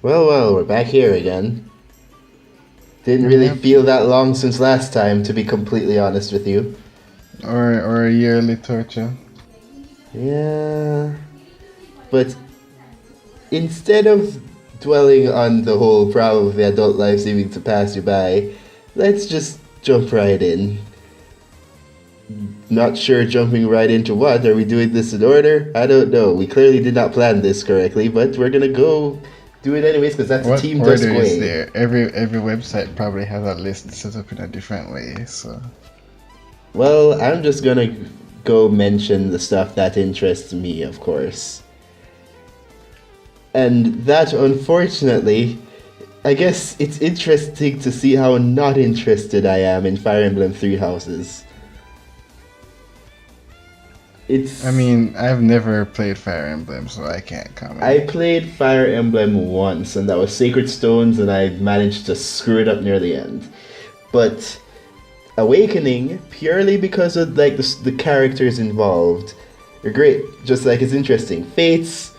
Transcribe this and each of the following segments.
Well, we're back here again. Didn't really Yep. feel that long since last time, to be completely honest with you. Or a yearly torture. Yeah, but instead of dwelling on the whole problem of the adult life seeming to pass you by, let's just jump right in. Not sure jumping right into what. Are we doing this in order? I don't know. We clearly did not plan this correctly, but we're gonna go do it anyways because that's a What Team order Dusk is way. there? Every website probably has a list set up in a different way. So Well, I'm just gonna go mention the stuff that interests me, of course. And that, unfortunately, I guess it's interesting to see how not interested I am in Fire Emblem Three Houses. I It's. mean, I've never played Fire Emblem, so I can't I comment. played Fire Emblem once, and that was Sacred Stones, and I managed to screw it up near the end. But Awakening, purely because of like the characters involved, are great. Just like it's interesting. Fates,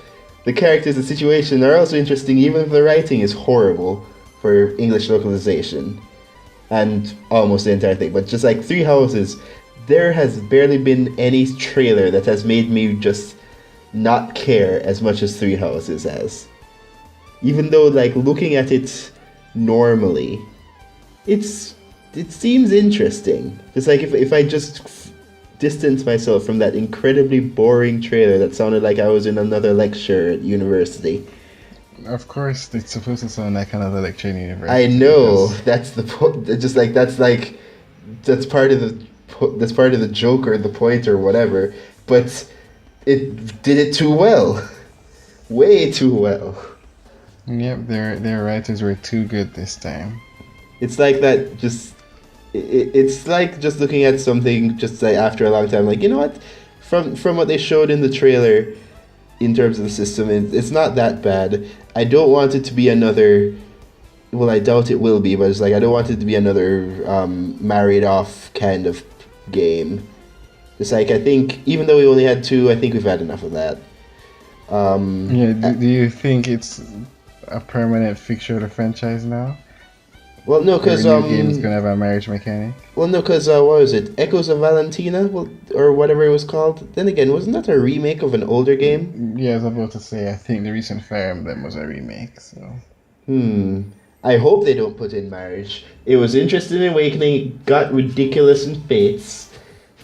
the characters, the situation are also interesting, even if the writing is horrible for English localization and almost the entire thing. But just like Three Houses, there has barely been any trailer that has made me just not care as much as Three Houses has. Even though like looking at it normally, it's it seems interesting. Just like if I just distance myself from that incredibly boring trailer that sounded like I was in another lecture at university. Of course, it's supposed to sound like another lecture in I university know because that's the point. Just like that's part of that's part of the joke or the point or whatever. But it did it too well, way too well. yep, their writers were too good this time. It's like that. It's like just looking at something just like after a long time. Like, you know what? From what they showed in the trailer in terms of the system, it's not that bad. I don't want it to be another. Well, I doubt it will be, but it's like I don't want it to be another married off kind of game. It's like I think even though we only had two, I think we've had enough of that. Yeah, Uh, do you think it's a permanent fixture of the franchise now? well, no, Every cause new game is gonna have a marriage mechanic? what was it? Echoes of Valentina, well, or whatever it was called. Then again, wasn't that a remake of an older game? Yeah, I was about to say, I think the recent Fire Emblem was a remake, so. Hmm. I hope they don't put in marriage. It was interesting in Awakening, it got ridiculous in Fates,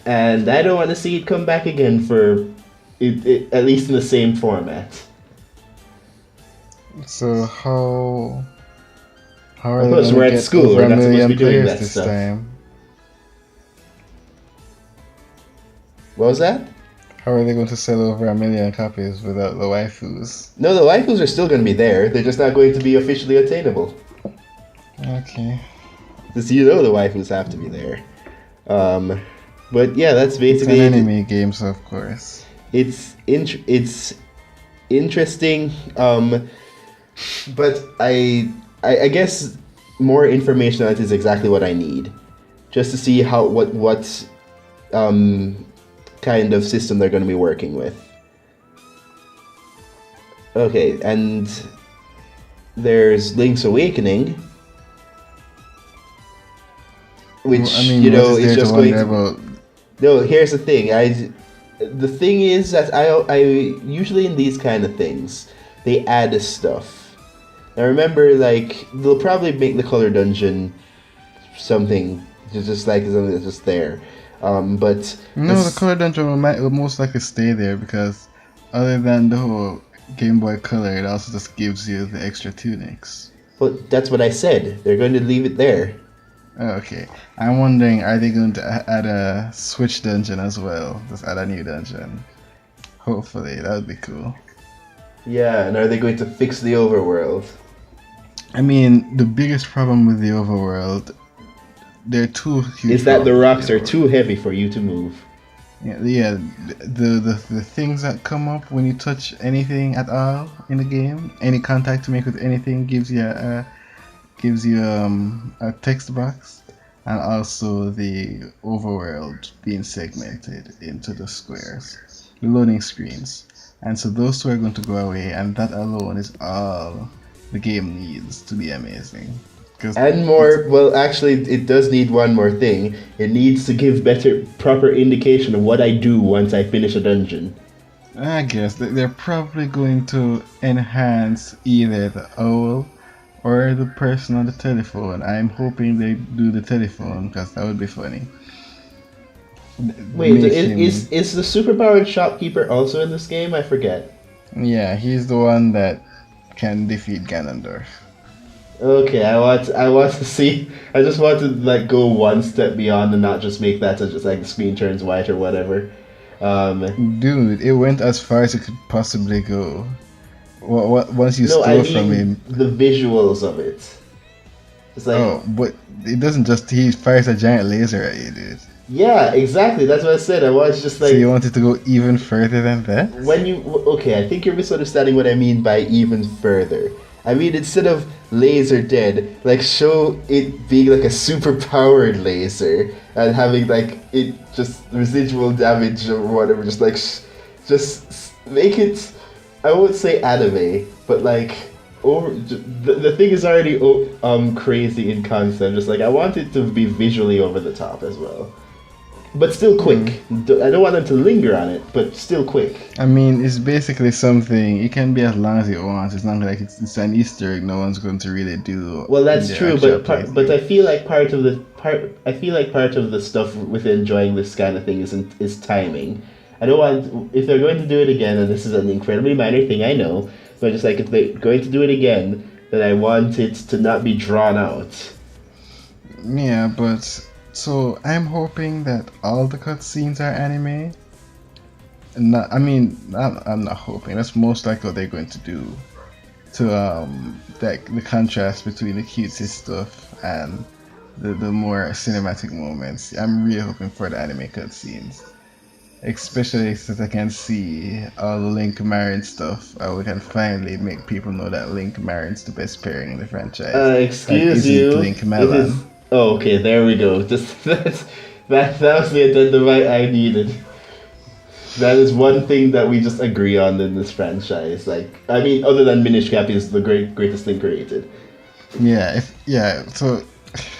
and I don't want to see it come back again for at least in the same format. So how are Of they course, gonna we're at get school, over we're a not supposed to million be doing players that this stuff. time? What was that? How are they going to sell over a million copies without the waifus? No, the waifus are still going to be there. They're just not going to be officially attainable. Okay. Just you know the waifus have to be there. Um, but yeah, that's It's an basically it. anime game, so of course. It's interesting. But I guess more information on it is exactly what I need, just to see how what um kind of system they're going to be working with. Okay, and there's Link's Awakening, I which mean, what is is there to just going wonder to. about? No, here's the thing. The thing is that I usually in these kind of things they add stuff. Now remember, like they'll probably make the color dungeon something just like something that's just there. But No, the this, color dungeon will most likely stay there because, other than the whole Game Boy Color, it also just gives you the extra tunics. but that's what I said. They're going to leave it there. Oh, okay. I'm wondering, are they going to add a Switch dungeon as well? Just add a new dungeon. Hopefully, that would be cool. Yeah, and are they going to fix the overworld? I mean, the biggest problem with the overworld, there are two huge Is that the problems with the rocks are overworld. too heavy for you to move? Yeah, the things that come up when you touch anything at all in the game, any contact you make with anything gives you a text box, and also the overworld being segmented into the squares, the loading screens, and so those two are going to go away, and that alone is all the game needs to be amazing. Because And more, well, actually, it does need one more thing. It needs to give better, proper indication of what I do once I finish a dungeon. I guess they're probably going to enhance either the owl or the person on the telephone. I'm hoping they do the telephone because that would be funny. Wait, Make him, is the superpowered shopkeeper also in this game? I forget. yeah, he's the one that can defeat Ganondorf. Okay, I want to see. I just want to like go one step beyond and not just make that to just like the screen turns white or whatever. Dude, it went as far as it could possibly go. Once you no, I stole from mean him, the visuals of it. It's like, oh, but it doesn't just, he fires a giant laser at you, dude. yeah, exactly. That's what I said. I was just So like, you wanted to go even further than that? when you okay, I think you're misunderstanding what I mean by even further. I mean instead of laser dead, like show it being like a super powered laser and having like it just residual damage or whatever. Just like make it. I won't say anime, but like the thing is already crazy in concept. Just like I want it to be visually over the top as well. But still quick. I don't want them to linger on it, but still quick. I mean, it's basically something, it can be as long as it wants. It's not like it's an Easter egg no one's going to really do. Well, that's in the true, actual but I playthrough. feel like I feel like part of the stuff with enjoying this kind of thing is timing. I don't want if they're going to do it again, and this is an incredibly minor thing, I know, but just like if they're going to do it again, then I want it to not be drawn out. Yeah, but so I'm hoping that all the cutscenes are anime. Not, I mean, I'm not hoping. That's most likely what they're going to do. To like the contrast between the cutesy stuff and the more cinematic moments. I'm really hoping for the anime cutscenes. Especially since I can see all the Link Marin stuff, we can finally make people know that Link Marin's the best pairing in the franchise. That Excuse isn't you. Link It is. Melon. Oh, okay, there we go. Just that was the addendum I needed. That is one thing that we just agree on in this franchise. Like, I mean, other than Minish Cap is the greatest thing created. Yeah. So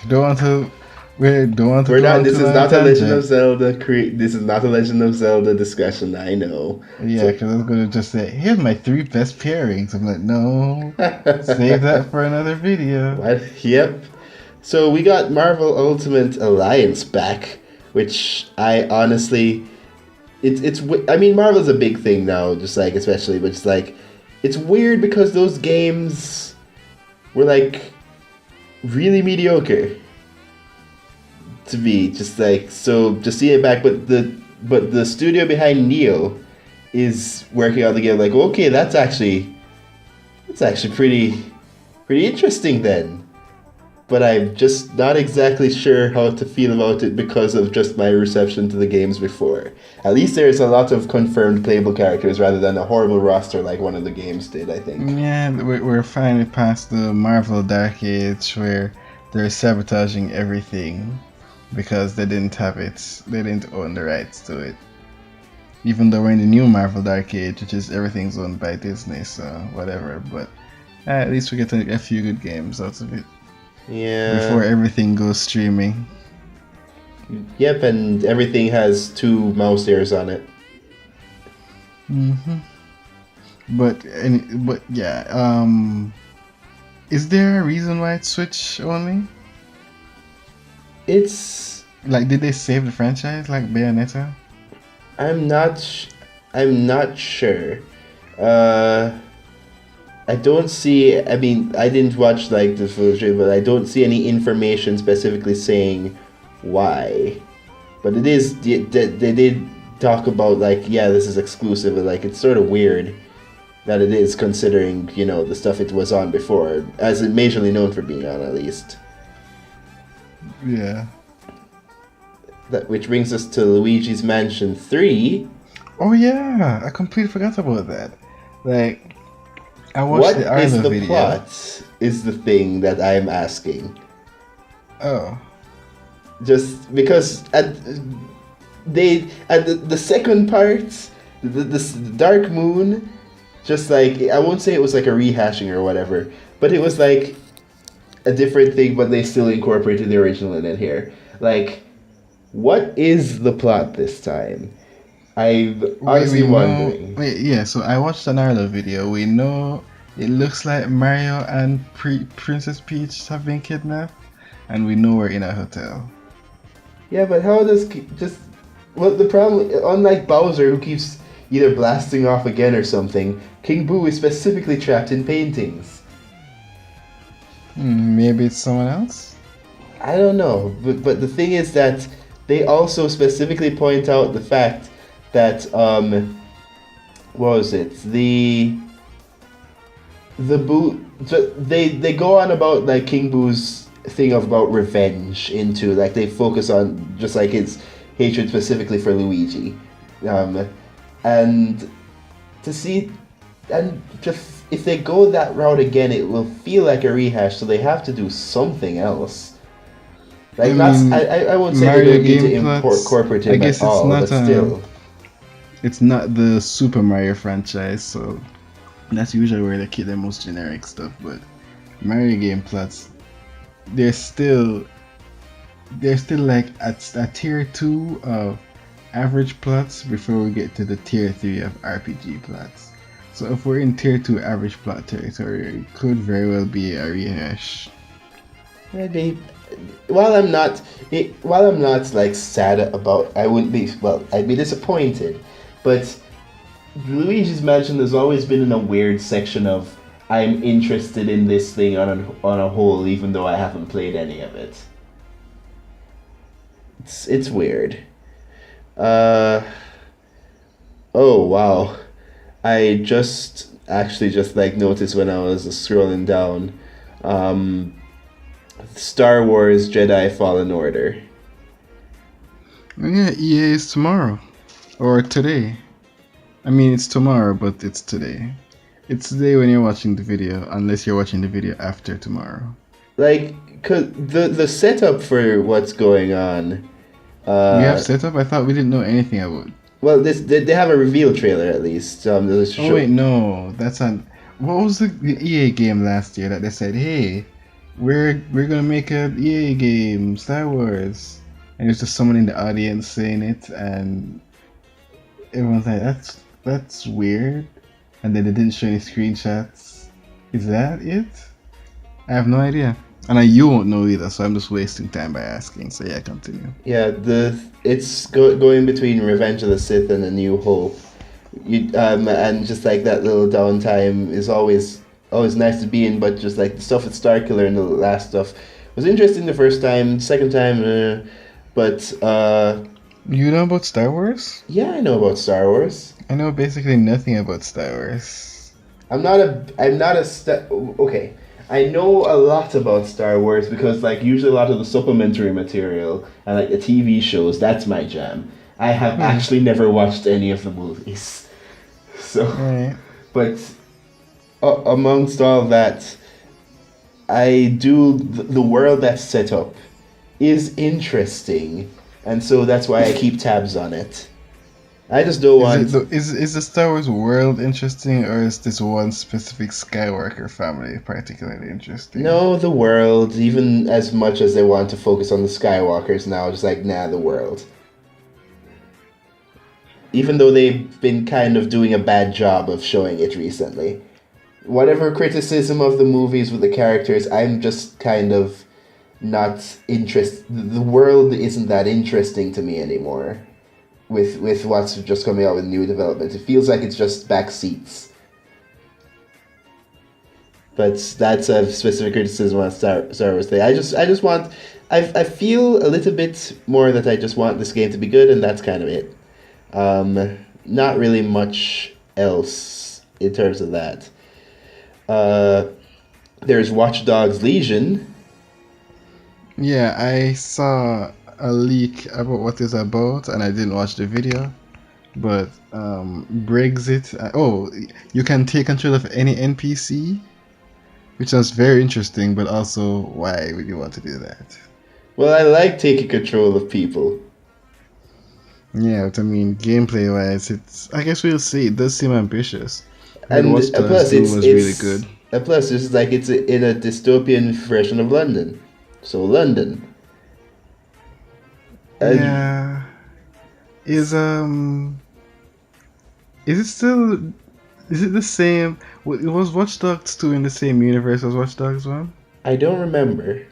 don't want to. We don't want to We're go not. on This to is a not a Legend of tangent. Zelda. This is not a Legend of Zelda discussion. I know. Yeah, because I was going to just say, here's my 3 best pairings. I'm like, no, save that for another video. What? Yep. So we got Marvel Ultimate Alliance back, which I honestly, I mean Marvel's a big thing now, just like especially, but it's like, it's weird because those games were like really mediocre to me. Just like so, just seeing it back, but the studio behind Neo is working on the game. Like, okay, that's actually pretty interesting then. But I'm just not exactly sure how to feel about it because of just my reception to the games before. At least there's a lot of confirmed playable characters rather than a horrible roster like one of the games did, I think. Yeah, we're finally past the Marvel Dark Age where they're sabotaging everything because they didn't have it. They didn't own the rights to it. Even though we're in the new Marvel Dark Age, which is everything's owned by Disney, so whatever. But at least we get a few good games out of it before Yeah. everything goes streaming. Yep, and everything has 2 mouse ears on it. hmm but yeah, is there a reason why it's Switch only? It's Like, did they save the franchise like Bayonetta? I'm not I'm not sure. Uh I don't see. I mean, I didn't watch like the full stream, but I don't see any information specifically saying why. But it is they did talk about like yeah, this is exclusive, and like it's sort of weird that it is considering the stuff it was on before, as it majorly known for being on at least. Yeah. That which brings us to Luigi's Mansion 3. Oh yeah, I completely forgot about that. Like, I watched What the is Arlo the video. plot? Is the thing that I'm asking. Oh. Just because the second part, the Dark Moon, Just like I won't say it was like a rehashing or whatever, but it was like a different thing, but they still incorporated the original in it here. Like, what is the plot this time? I'm We honestly know. wondering. Wait, yeah. So I watched another video. We know it looks like Mario and Princess Peach have been kidnapped, and we know we're in a hotel. Yeah, but how does just well the problem? Unlike Bowser, who keeps either blasting off again or something, King Boo is specifically trapped in paintings. Maybe it's someone else. I don't know, but the thing is that they also specifically point out the fact that what was it the Boo they go on about like King Boo's thing of about revenge into like they focus on just like his hatred specifically for Luigi, and to see and just if they go that route again, it will feel like a rehash. So they have to do something else. I Like not, mean, I won't say they Mario don't need to game import plots. incorporate I him at guess it's all, not but still. it's not the Super Mario franchise, so that's usually where they keep their most generic stuff. But Mario game plots, they're still like at a tier 2 of average plots before we get to the tier 3 of RPG plots. So if we're in tier 2 average plot territory, it could very well be a rehash. Maybe while I'm not like sad about, I wouldn't be, well, I'd be disappointed, but Luigi's Mansion has always been in a weird section of I'm interested in this thing on a whole, even though I haven't played any of it. It's weird. Uh oh wow, I just actually just like noticed when I was scrolling down, um, Star Wars Jedi Fallen Order. Yeah, EA is tomorrow or today. I mean, it's tomorrow, but it's today. It's today when you're watching the video, unless you're watching the video after tomorrow. Like, cause the setup for what's going on. We have Uh, setup. I thought we didn't know anything about. well, they have a reveal trailer at least. There's a Oh show. wait, no, that's on. What was the EA game last year that they said, "Hey, we're gonna make a EA game, Star Wars," and there's just someone in the audience saying it, and everyone's like, "That's weird," and then they didn't show any screenshots. Is that it? I have no idea, and you won't know either, so I'm just wasting time by asking. So yeah, continue. Yeah, it's going between Revenge of the Sith and A New Hope. And just like that little downtime is always nice to be in, but just like the stuff with Starkiller and the last stuff was interesting the first time, second time, but You know about Star Wars? yeah, I know about Star Wars. I know basically nothing about Star Wars. Okay. I know a lot about Star Wars because like usually a lot of the supplementary material and like the TV shows, that's my jam. I have actually never watched any of the movies. So, Right. but amongst all that, I do the world that's set up is interesting, and so that's why I keep tabs on it. I just don't want. Is the Star Wars world interesting, or is this one specific Skywalker family particularly interesting? No, the world, even as much as they want to focus on the Skywalkers now, just like, nah, the world. Even though they've been kind of doing a bad job of showing it recently. Whatever criticism of the movies with the characters, I'm just kind of not interested. The world isn't that interesting to me anymore. With what's just coming out with new development, it feels like it's just back seats. But that's a specific criticism on Star Wars thing. I just want, I feel a little bit more that I just want this game to be good, and that's kind of it. Not really much else in terms of that. There's Watch Dogs Legion. Yeah, I saw a leak about what it's about, and I didn't watch the video. But Brexit. Oh, you can take control of any NPC, which sounds very interesting. But also, why would you want to do that? Well, I like taking control of people. Yeah, but I mean, gameplay wise, it's. I guess we'll see. It does seem ambitious. Heard And Watch Dogs plus 2 was really good. it's like it's in a dystopian version of London. So London. And Yeah. Is is it still is it the same? Was Watch Dogs 2 in the same universe as Watch Dogs 1? I don't remember.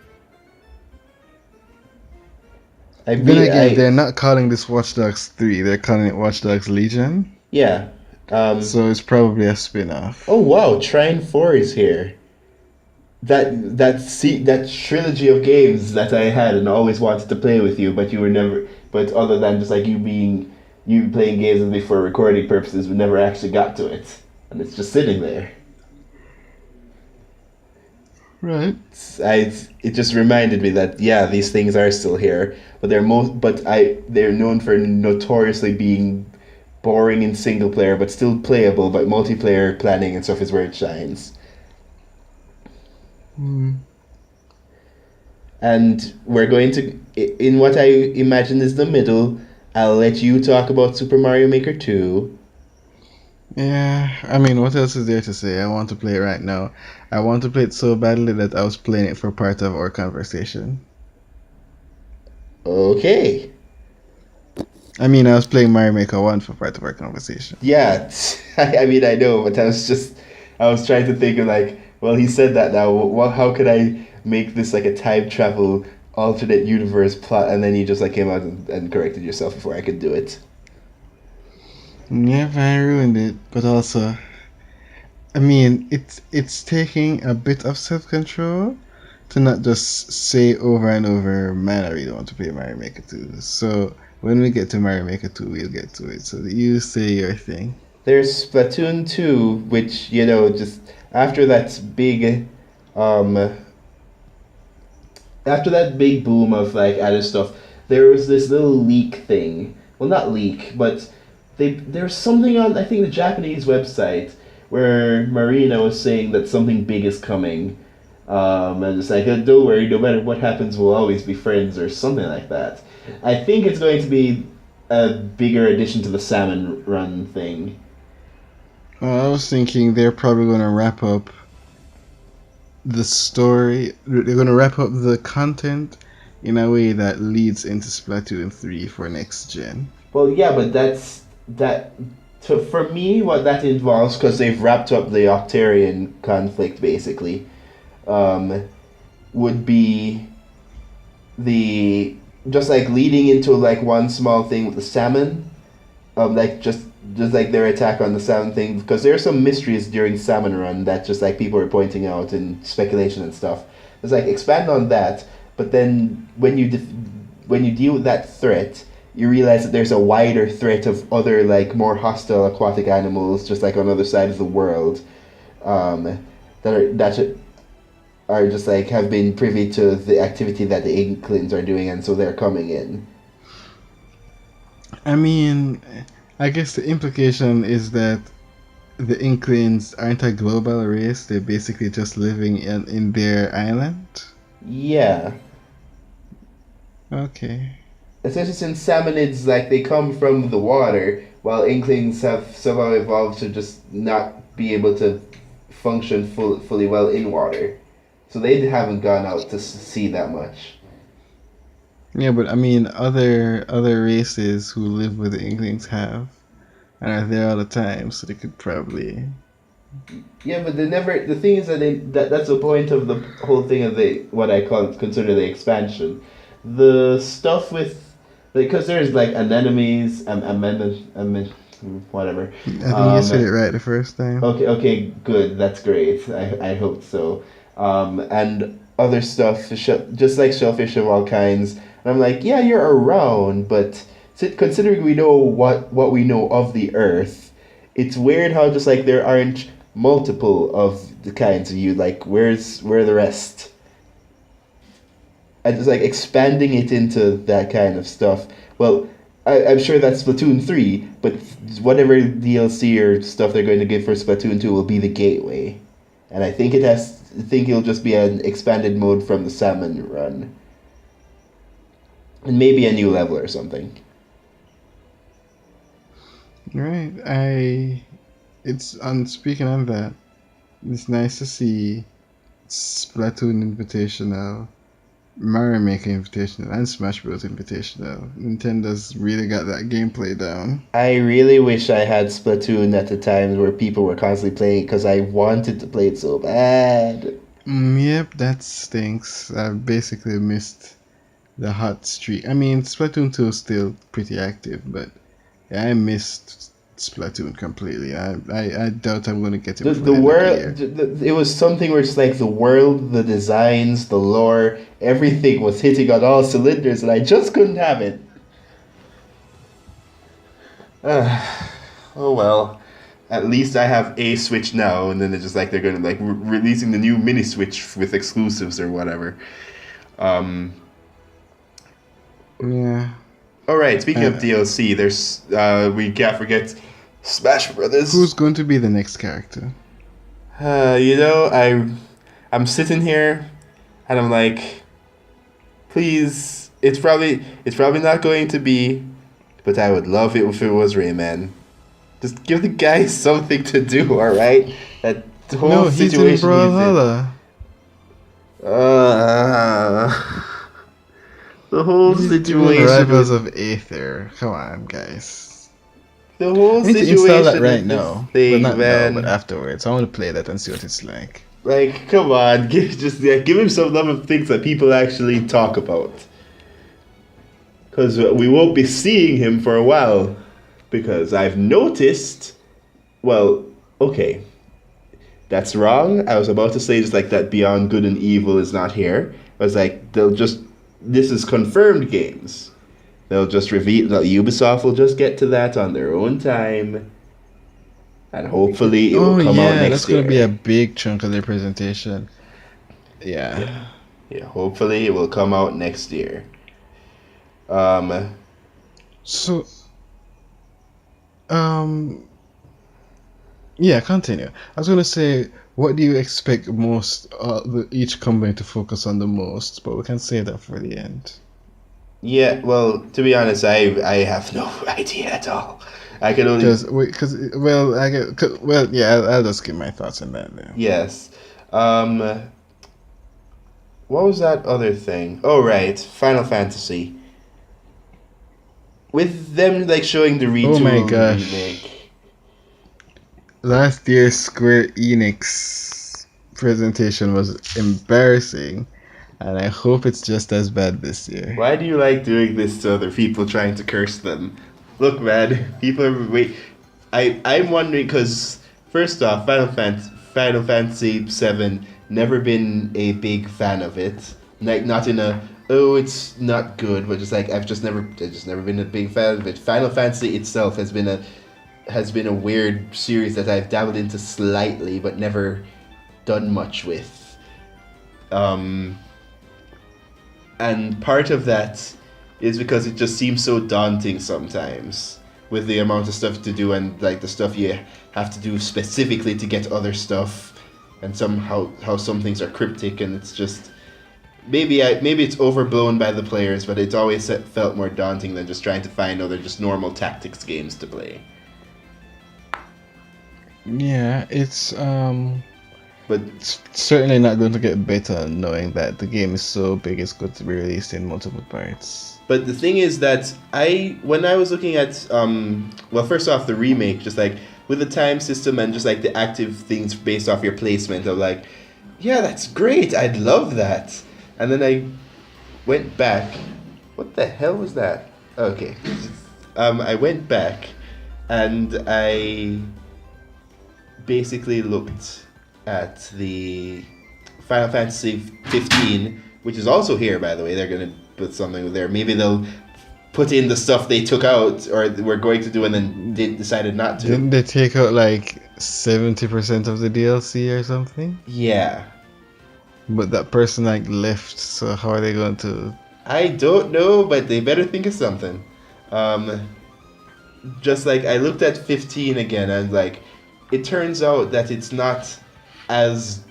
Then again, I they're not calling this Watch Dogs 3, they're calling it Watch Dogs Legion. yeah. So it's probably a spin-off. Oh wow, Trine 4 is here. That trilogy of games that I had and always wanted to play with you, but you were never. But other than just like you playing games with me for recording purposes, we never actually got to it, and it's just sitting there. Right. It just reminded me that yeah, these things are still here, but they're known for notoriously being boring in single player, but still playable. But multiplayer planning and stuff is where it shines. Hmm. And we're going to, in what I imagine is the middle, I'll let you talk about Super Mario Maker 2. Yeah, I mean, what else is there to say? I want to play it right now. I want to play it so badly that I was playing it for part of our conversation. Okay. I mean, I was playing Mario Maker 1 for part of our conversation. Yeah, I mean, I know, but I was trying to think of like, well, he said that now. Well, how could I make this like a time travel alternate universe plot? And then you just like came out and corrected yourself before I could do it. Yeah, I ruined it, but also, I mean, it's taking a bit of self-control to not just say over and over, man, I really want to play Mario Maker 2. So when we get to Mario Maker 2, we'll get to it. So you say your thing. There's Splatoon 2, which, just after that big um after that big boom of like added stuff, there was this little leak thing. Well, not leak, but there's something on I think the Japanese website where Marina was saying that something big is coming, and it's like don't worry, no matter what happens, we'll always be friends or something like that. I think it's going to be a bigger addition to the Salmon Run thing. I was thinking they're probably going to wrap up the story. They're going to wrap up the content in a way that leads into Splatoon 3 for next gen. Well, yeah, but that's that. For me, what that involves, because they've wrapped up the Octarian conflict, basically, would be the just like leading into like one small thing with the salmon, like just like their attack on the salmon thing, because there are some mysteries during Salmon Run that just like people are pointing out and speculation and stuff. It's like expand on that, but then when you deal with that threat, you realize that there's a wider threat of other like more hostile aquatic animals just like on the other side of the world, that are just like have been privy to the activity that the Inklings are doing, and so they're coming in. I mean, I guess the implication is that the Inklings aren't a global race. They're basically just living in their island. Yeah. Okay. Especially since salmonids, like, they come from the water, while Inklings have somehow evolved to just not be able to function fully well in water. So they haven't gone out to see that much. Yeah, but I mean, other races who live where the Inklings have and are there all the time, so they could probably. Yeah, but they never. The thing is that that's the point of the whole thing of what I consider the expansion. The stuff with because there's like anemones, whatever. I think you said it right the first time. Okay, good. That's great. I hope so. And other stuff, just like shellfish of all kinds. And I'm like, yeah, you're around, but considering we know what we know of the Earth, it's weird how just like there aren't multiple of the kinds of you. Like, where are the rest? And just like expanding it into that kind of stuff. Well, I'm sure that's Splatoon 3, but whatever DLC or stuff they're going to give for Splatoon 2 will be the gateway. And I think it'll just be an expanded mode from the Salmon Run. And maybe a new level or something. Right. it's speaking on that, it's nice to see Splatoon Invitational, Mario Maker Invitational, and Smash Bros Invitational. Nintendo's really got that gameplay down. I really wish I had Splatoon at the times where people were constantly playing because I wanted to play it so bad. Yep, that stinks. I basically missed the hot streak. I mean, Splatoon 2 is still pretty active, but yeah, I missed Splatoon completely. I doubt I'm going to get it before The the end of the world, year. it was something where it's like the world, the designs, the lore, everything was hitting on all cylinders, and I just couldn't have it. Oh well. At least I have a Switch now, and then they're just like they're gonna like releasing the new mini Switch with exclusives or whatever. Um. Yeah. All right. Speaking of DLC, there's we can't forget Smash Brothers. Who's going to be the next character? I'm sitting here, and I'm like, please. It's probably not going to be, but I would love it if it was Rayman. Just give the guy something to do, all right? That whole No, he's in situation he's in. Brawlhalla. The whole He's doing situation. Rivals of Aether. Come on, guys. The whole I need to situation. install that right with now. this thing, But not man. now, but afterwards. I want to play that and see what it's like. Like, come on, give him some love of things that people actually talk about. Because we won't be seeing him for a while. Because I've noticed. Well, okay. That's wrong. I was about to say just like that Beyond Good and Evil is not here. I was like, this is confirmed games. They'll just reveal, Ubisoft will just get to that on their own time. And hopefully it will come out next year. That's going to be a big chunk of their presentation. Yeah. Yeah, hopefully it will come out next year. So, yeah, continue. I was going to say, what do you expect most each company to focus on the most? But we can say that for the end. Yeah, well, to be honest, I have no idea at all. I can only I'll just give my thoughts on that then. Yes. What was that other thing? Oh right, Final Fantasy. With them like showing the retool remake. Last year's Square Enix presentation was embarrassing, and I hope it's just as bad this year. Why do you like doing this to other people, trying to curse them? Look, man, people are I'm wondering because first off, Final Fantasy VII, never been a big fan of it. Like not in a it's not good, but just like I've just never been a big fan of it. Final Fantasy itself has been a weird series that I've dabbled into slightly, but never done much with. And part of that is because it just seems so daunting sometimes with the amount of stuff to do and like the stuff you have to do specifically to get other stuff, and somehow how some things are cryptic, and it's just maybe it's overblown by the players, but it's always felt more daunting than just trying to find other just normal tactics games to play. Yeah, it's But it's certainly not going to get better knowing that the game is so big it's going to be released in multiple parts. But the thing is that when I was looking at first off the remake, just like with the time system and just like the active things based off your placement, I'm like, yeah, that's great, I'd love that. And then I went back. What the hell was that? Okay. I went back and I basically looked at the Final Fantasy 15, which is also here, by the way. They're going to put something there. Maybe they'll put in the stuff they took out or were going to do and then decided not to. Didn't they take out like 70% of the DLC or something? Yeah. But that person like left, so how are they going to... I don't know, but they better think of something. Just like I looked at 15 again and like it turns out that it's not as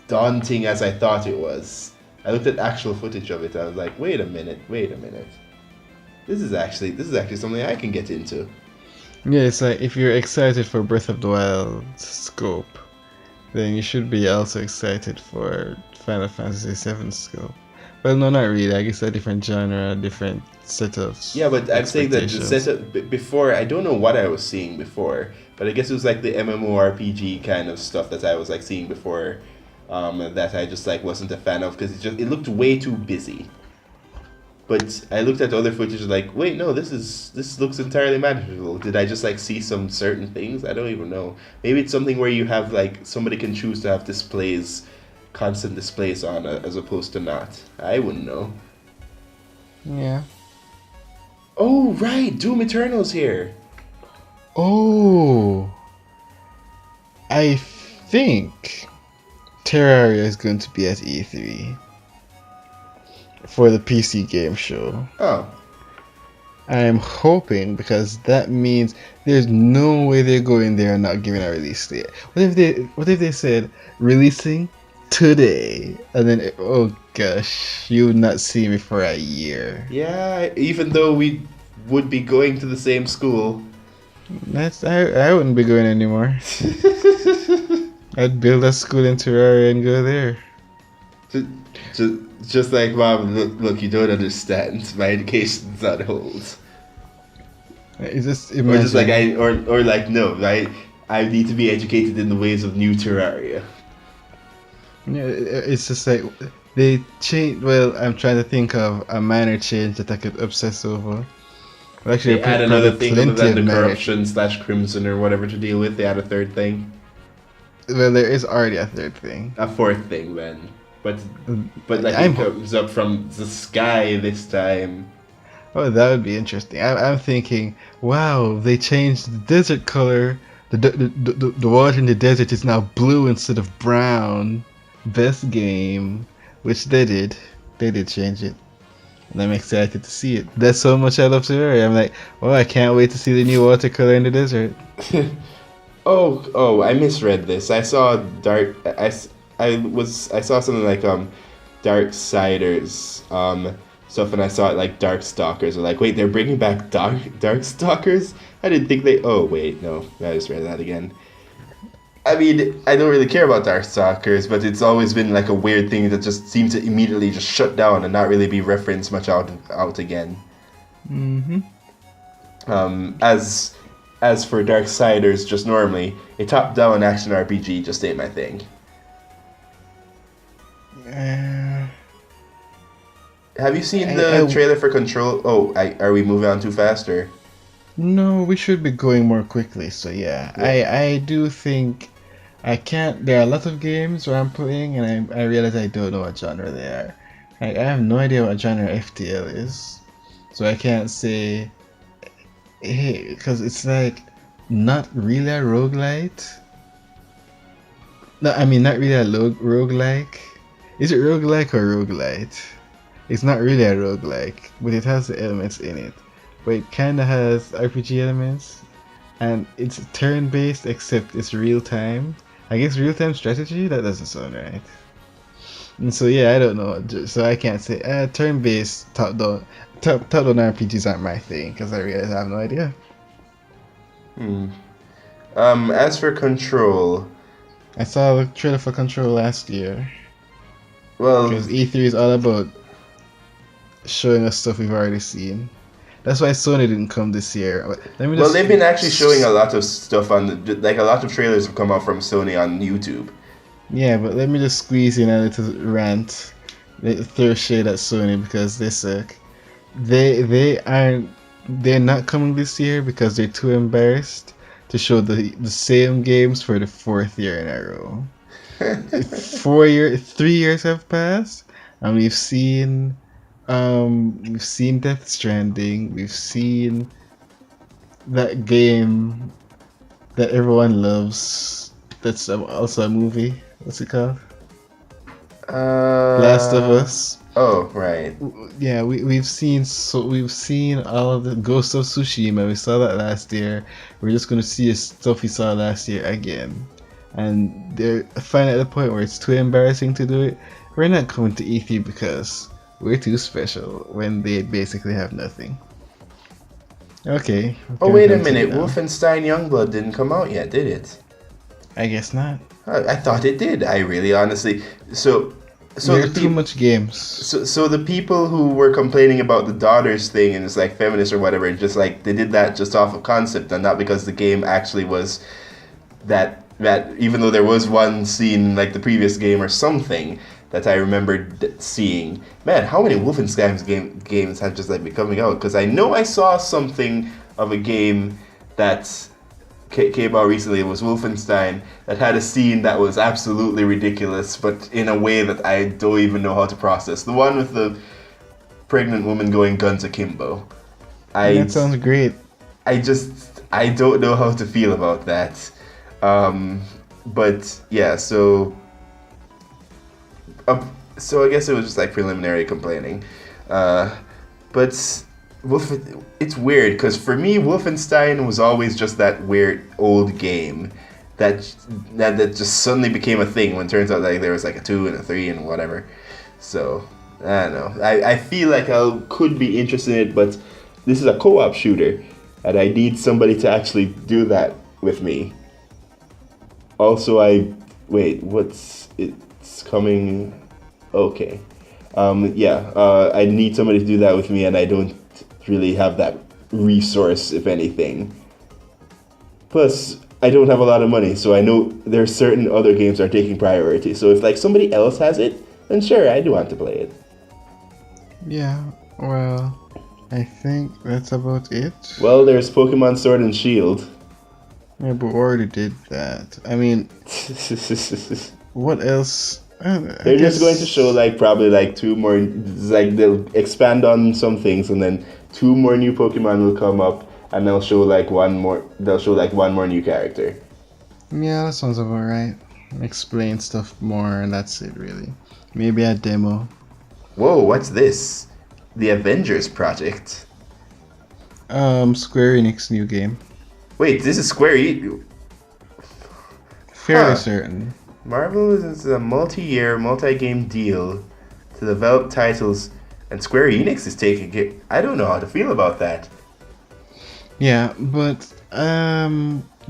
daunting as I thought it was. I looked at actual footage of it and I was like, wait a minute. This is actually something I can get into. Yeah, it's like if you're excited for Breath of the Wild scope, then you should be also excited for Final Fantasy VII scope. Well, no, not really. I guess a different genre, different set of Yeah, but I'm saying that the expectations. setup before, I don't know what I was seeing before, but I guess it was like the MMORPG kind of stuff that I was like seeing before, that I just like wasn't a fan of because it looked way too busy. But I looked at the other footage like, wait, no, this looks entirely manageable. Did I just like see some certain things? I don't even know. Maybe it's something where you have like somebody can choose to have displays, constant displays on as opposed to not. I wouldn't know. Yeah. Oh right, Doom Eternal's here. Oh, I think Terraria is going to be at E3 for the PC game show. Oh, I'm hoping because that means there's no way they're going there and not giving a release date. What if they said releasing today and then oh gosh, you would not see me for a year. yeah. Even though we would be going to the same school. I wouldn't be going anymore. I'd build a school in Terraria and go there. just, just like mom, look, you don't understand. My education's on hold. It's just Or just like imagine. or like no, right? I need to be educated in the ways of new Terraria. Yeah, it's just like they change. Well, I'm trying to think of a minor change that I could obsess over. Well, actually, They add probably another thing other plenty than of the minor. corruption slash crimson or whatever to deal with. They add a third thing, Well, there is already a third thing. a fourth thing then. But like I'm. it comes up from the sky this time. Oh, that would be interesting. I'm thinking, wow, they changed the desert color. The water in the desert is now blue instead of brown. Best game, which they did. They did change it. And I'm excited to see it. That's so much I love Terraria. I'm like, oh, I can't wait to see the new watercolor in the desert. Oh, I misread this. I saw dark. I saw something like Dark Siders stuff, and I saw it like Dark Stalkers. Or like, wait, they're bringing back Dark Stalkers? I didn't think they. Oh wait, no, I just read that again. I mean, I don't really care about Darkstalkers, but it's always been like a weird thing that just seems to immediately just shut down and not really be referenced much out again. Mm-hmm. As for Darksiders, just normally a top-down action RPG just ain't my thing. Uh, Have you seen I, the I, trailer for Control? Oh, are we moving on too fast or? no, we should be going more quickly. So yeah, Yeah. I do think I can't. There are a lot of games where I'm playing, and I realize I don't know what genre they are. I have no idea what genre FTL is, so I can't say. Hey, because it's like not really a roguelite. No, I mean not really a roguelike. Is it roguelike or roguelite? It's not really a roguelike, but it has the elements in it. But it kinda has RPG elements. And it's turn-based except it's real-time. I guess real-time strategy? That doesn't sound right. And so yeah, I don't know. So I can't say turn-based top-down RPGs aren't my thing because I realize I have no idea. Hmm. As for Control, I saw the trailer for Control last year well, because E3 is all about showing us stuff we've already seen. That's why Sony didn't come this year. Let me well, just. they've been actually showing a lot of stuff like a lot of trailers have come out from Sony on YouTube. Yeah, but let me just squeeze in a little rant. Throw shade at Sony because they suck. They aren't. They're not coming this year because they're too embarrassed to show the same games for the fourth year in a row. 3 years have passed, and we've seen Death Stranding, we've seen that game that everyone loves. That's also a movie. What's it called? Last of Us. Oh, right. Yeah, we've seen all of the Ghost of Tsushima. We saw that last year. We're just gonna see stuff we saw last year again, and they're finally at the point where it's too embarrassing to do it. We're not coming to E3 because we're too special when they basically have nothing. Okay, we Oh, can wait a continue minute. now. Wolfenstein Youngblood didn't come out yet, did it? I guess not. I thought it did. I really honestly. So, so There are the too people. much games. So the people who were complaining about the daughters thing and it's like feminist or whatever, just like they did that just off of concept and not because the game actually was that even though there was one scene like the previous game or something that I remembered seeing. Man, how many Wolfenstein games have just like been coming out? Because I know I saw something of a game that came out recently. It was Wolfenstein that had a scene that was absolutely ridiculous, but in a way that I don't even know how to process. The one with the pregnant woman going guns akimbo. I That sounds great. I don't know how to feel about that. But yeah, uh, so I guess it was just like preliminary complaining. But Wolf, it's weird because for me, Wolfenstein was always just that weird old game that just suddenly became a thing when it turns out like there was like a 2 and a 3 and whatever. So I don't know. I feel like I could be interested in it, but this is a co-op shooter, and I need somebody to actually do that with me. Also, wait. What's it's coming? Okay. Yeah. I need somebody to do that with me, and I don't really have that resource, if anything. Plus, I don't have a lot of money, so I know there's certain other games that are taking priority. So if like somebody else has it, then sure, I do want to play it. Yeah, well, I think that's about it. Well, there's Pokemon Sword and Shield. Yeah, but we already did that. I mean, what else? They're just going to show like probably like two more, like they'll expand on some things, and then two more new Pokemon will come up, and they'll show like one more. They'll show like one more new character. Yeah, that sounds about right. Explain stuff more, and that's it, really. Maybe a demo. Whoa, what's this? The Avengers Project. Square Enix new game. Wait, this is Square Enix. Fairly Huh. certain. Marvel is a multi-year, multi-game deal to develop titles, and Square Enix is taking it. I don't know how to feel about that. Yeah, but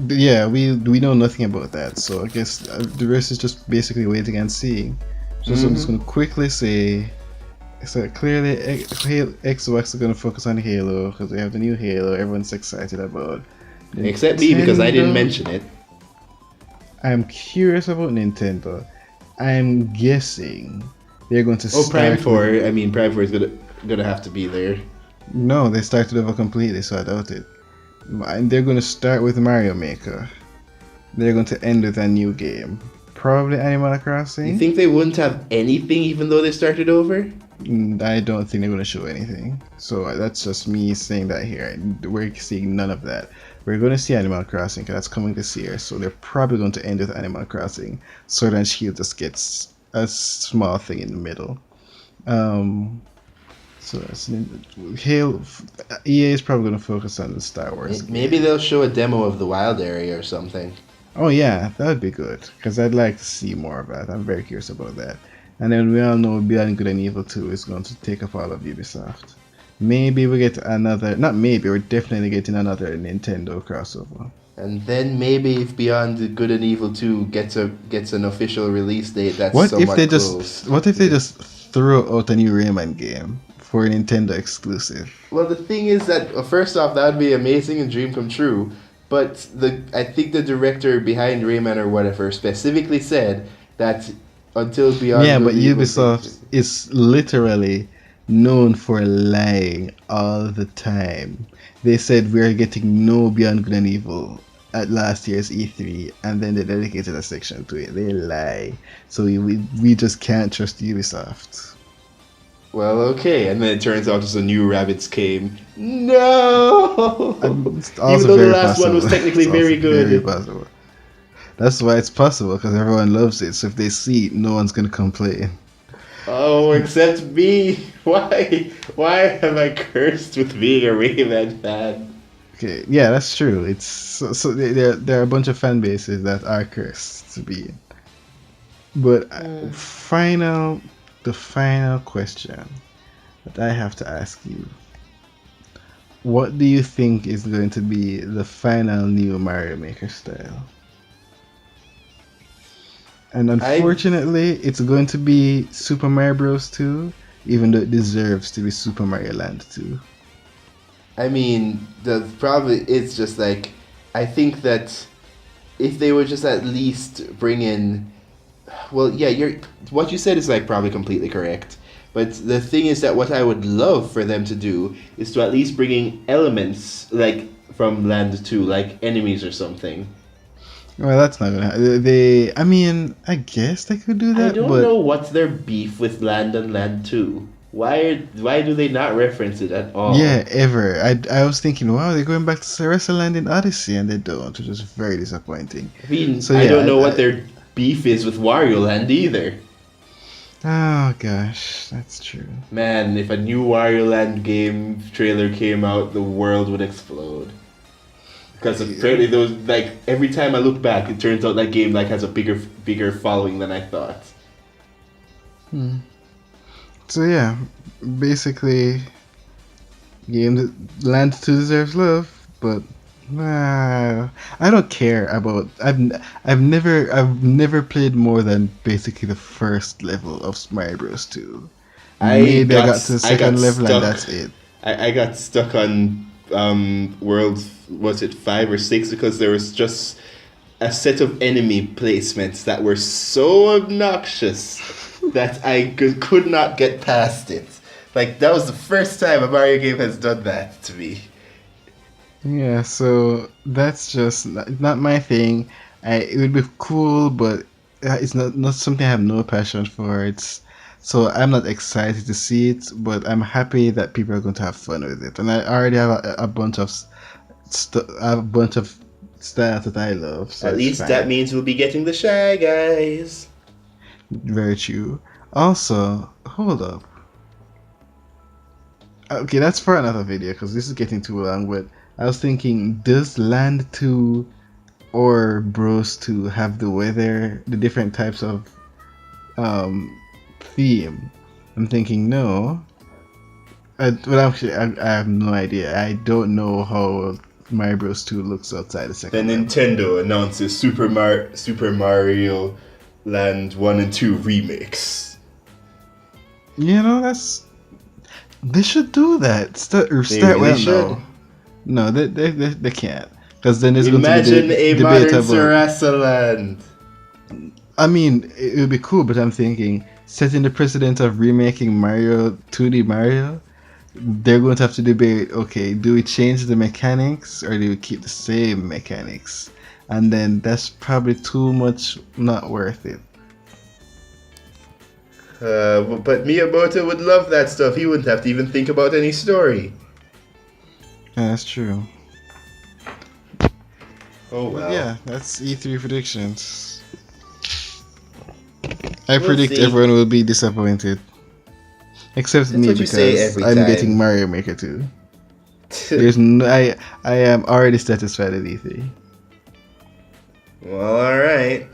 yeah, we know nothing about that, so I guess the rest is just basically waiting and seeing. So I'm just gonna quickly say, so clearly Xbox is gonna focus on Halo because we have the new Halo. Everyone's excited about. Except me because I didn't Nintendo, mention it. I'm curious about Nintendo. I'm guessing they're going to Oh, start. Prime 4. with- I mean, Prime 4 is gonna have to be there. No, they started over completely, so I doubt it. And they're going to start with Mario Maker. They're going to end with a new game. Probably Animal Crossing. You think they wouldn't have anything even though they started over? I don't think they're going to show anything. So that's just me saying that here. We're seeing none of that. We're going to see Animal Crossing because that's coming this year. So they're probably going to end with Animal Crossing. Sword and Shield just gets a small thing in the middle. So that's Halo. EA is probably going to focus on the Star Wars. Maybe they'll show a demo of the wild area or something. Oh yeah, that would be good because I'd like to see more of that. I'm very curious about that. And then we all know Beyond Good and Evil 2 is going to take up all of Ubisoft. Maybe we get another, not maybe, we're definitely getting another Nintendo crossover. And then maybe if Beyond Good and Evil 2 gets an official release date that's What if somewhat they close. what if they just throw out a new Rayman game for a Nintendo exclusive? Well, the thing is that first off, that would be amazing and dream come true. But I think the director behind Rayman or whatever specifically said that until Beyond Yeah, Good but and Evil Ubisoft is literally known for lying all the time. They said we're getting no Beyond Good and Evil at last year's E3, and then they dedicated a section to it. They lie. So we just can't trust Ubisoft. Well, okay, and then it turns out just a new Rabbids came. No! It's Even though the last one was technically It's also very good. very possible. That's why it's possible, because everyone loves it. So if they see it, no one's going to complain. Oh, except me. Why? Why am I cursed with being a Rayman fan? Okay, yeah, that's true. It's so there are a bunch of fan bases that are cursed to be in. But the final question that I have to ask you: what do you think is going to be the final new Mario Maker style? And I unfortunately, it's going to be Super Mario Bros. 2, even though it deserves to be Super Mario Land 2. I mean, the problem is just like, I think that if they would just at least bring in, well, yeah, what you said is like probably completely correct. But the thing is that what I would love for them to do is to at least bring in elements like from Land 2, like enemies or something. Well, that's not gonna happen. I mean, I guess they could do I that, don't but know what's their beef with Land and Land 2. Why do they not reference it at yeah, all? ever. I was thinking, wow, they're going back to Sarasa Land in Odyssey, and they don't, which is very disappointing. I mean, So I don't yeah, know what their beef is with Wario Land either. oh gosh, that's true. Man, if a new Wario Land game trailer came out, the world would explode. Because apparently those like every time I look back, it turns out that game like has a bigger following than I thought. Hmm. So yeah, basically, Land 2 deserves love, but I don't care about. I've never played more than basically the first level of Mario Bros. 2. Maybe I got to the I got second level and stuck. that's it. I got stuck on world, was it 5 or 6, because there was just a set of enemy placements that were so obnoxious that I could not get past it. Like that was the first time a Mario game has done that to me. Yeah, so that's just not my thing. It would be cool, but it's not something I have no passion for. It's so I'm not excited to see it, but I'm happy that people are going to have fun with it. And I already have a bunch of a bunch of styles that I love, so At it's least that fine. means we'll be getting the Shy Guys. Very true. Also, hold up. Okay, that's for another video because this is getting too long. But I was thinking, does Land 2 or Bros 2 have the different types of um, theme? I'm thinking no. Well, actually, I have no idea. I don't know how Mario Bros 2 looks outside the Then second level. Nintendo announces Super Mario Land 1 and 2 remix. You know, they should do that. They Start really well should. now. No, they can't. Because then there's going to be Imagine a debate modern about. Sarasa Land. I mean, it would be cool, but I'm thinking, setting the precedent of remaking Mario 2D Mario, they're going to have to debate, okay, do we change the mechanics or do we keep the same mechanics? And then that's probably too much not worth it. But Miyamoto would love that stuff. He wouldn't have to even think about any story. Yeah, that's true. Oh But well. yeah, that's E3 predictions. I We'll predict see. everyone will be disappointed. Except That's me what you say because every I'm getting time. Mario Maker 2. There's no, I am already satisfied with E3. Well, alright.